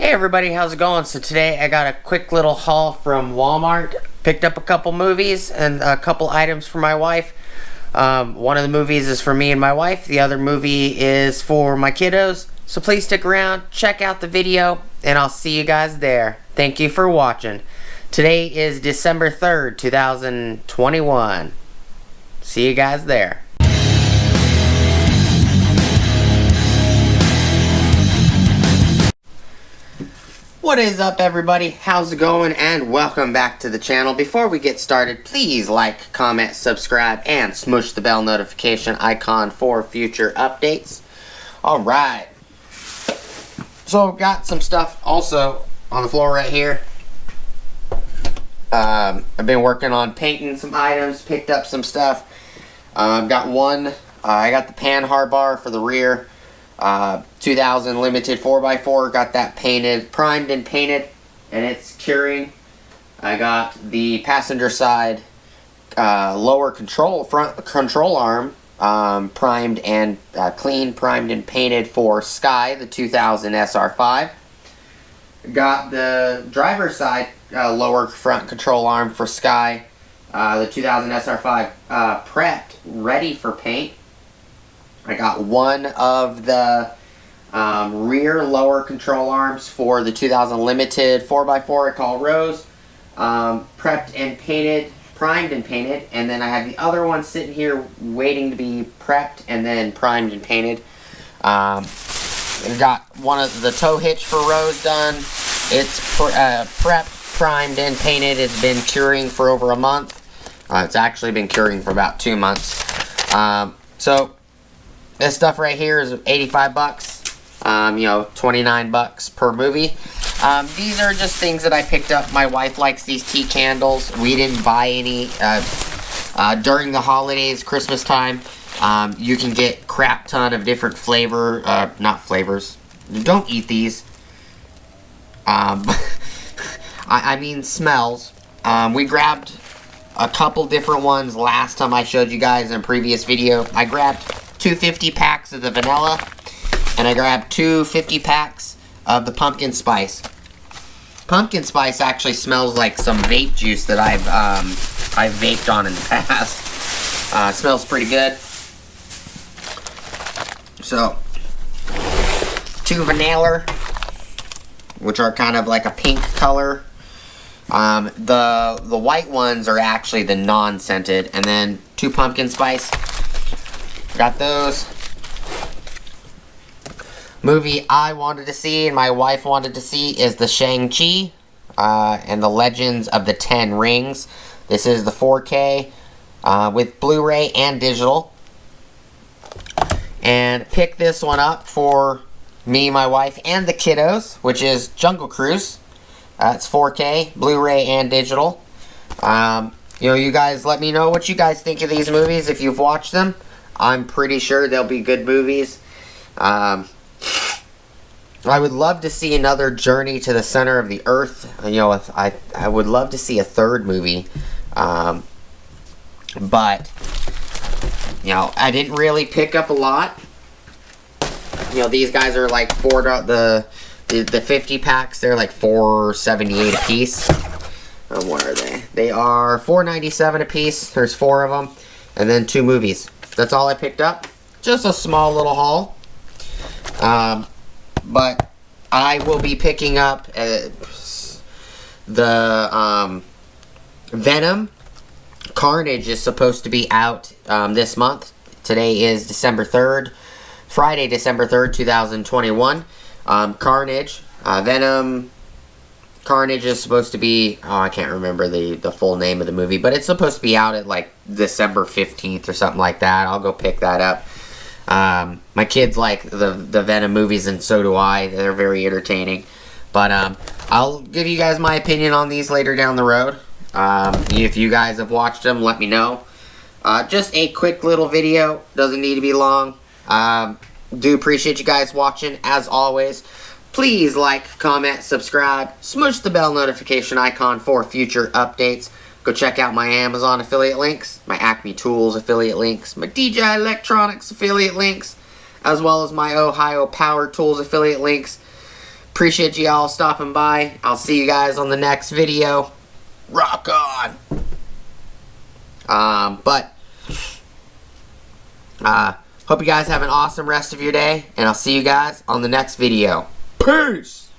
Hey everybody, how's it going? So today I got a quick little haul from Walmart. Picked up a couple movies and a couple items for my wife. One of the movies is for me and my wife. The other movie is for my kiddos. So please stick around, check out the video, and I'll see you guys there. Thank you for watching. Today is December 3rd, 2021. See you guys there. What is up everybody? How's it going? And welcome back to the channel. Before we get started, please like, comment, subscribe, and smush the bell notification icon for future updates. Alright. So got some stuff also on the floor right here. I've been working on painting some items, picked up some stuff. Got one, I got the panhard bar for the rear. 2000 limited 4x4, got that painted, primed and painted, and it's curing. I got the passenger side lower front control arm primed and clean, primed and painted for Sky, the 2000 SR5. Got the driver's side lower front control arm for Sky, the 2000 SR5 prepped, ready for paint. I got one of the rear lower control arms for the 2000 Limited 4x4 I call Rose. Prepped and painted, primed and painted. And then I have the other one sitting here waiting to be prepped and then primed and painted. I got one of the tow hitch for Rose done. It's prepped, primed, and painted. It's been curing for over a month. It's actually been curing for about 2 months. So this stuff right here is 85 bucks, you know, 29 bucks per movie. These are just things that I picked up. My wife likes these tea candles. We didn't buy any during the holidays, Christmas time. You can get crap ton of different flavor, not flavors. Don't eat these. I mean smells. We grabbed a couple different ones last time I showed you guys in a previous video. I grabbed 250 packs of the vanilla, and I grabbed 250 packs of the pumpkin spice. Pumpkin spice actually smells like some vape juice that I've vaped on in the past. Smells pretty good. So, 2 vanilla, which are kind of like a pink color. The white ones are actually the non-scented, and then 2 pumpkin spice. Got those. Movie I wanted to see and my wife wanted to see is the Shang-Chi and the Legends of the Ten Rings. This is the 4K with Blu-ray and digital. And pick this one up for me, my wife, and the kiddos, which is Jungle Cruise. It's 4K, Blu-ray, and digital. You know, you guys let me know what you guys think of these movies if you've watched them. I'm pretty sure they'll be good movies. I would love to see another Journey to the Center of the Earth. You know, I would love to see a third movie. But, you know, I didn't really pick up a lot. You know, these guys are like the 50 packs. They're like $4.78 a piece. What are they? They are $4.97 a piece. There's 4 of them, and then 2 movies. That's all I picked up. Just a small little haul. But I will be picking up the Venom. Carnage is supposed to be out this month. Today is December 3rd. Friday, December 3rd, 2021. Carnage. Venom. Carnage is supposed to be, oh, I can't remember the full name of the movie, but it's supposed to be out at like December 15th or something like that. I'll go pick that up. My kids like the Venom movies, and so do I. They're very entertaining. But I'll give you guys my opinion on these later down the road. If you guys have watched them, let me know. Just a quick little video. Doesn't need to be long. Do appreciate you guys watching, as always. Please like, comment, subscribe, smush the bell notification icon for future updates. Go check out my Amazon affiliate links, my Acme Tools affiliate links, my DJI Electronics affiliate links, as well as my Ohio Power Tools affiliate links. Appreciate you all stopping by. I'll see you guys on the next video. Rock on! Hope you guys have an awesome rest of your day, and I'll see you guys on the next video. Peace!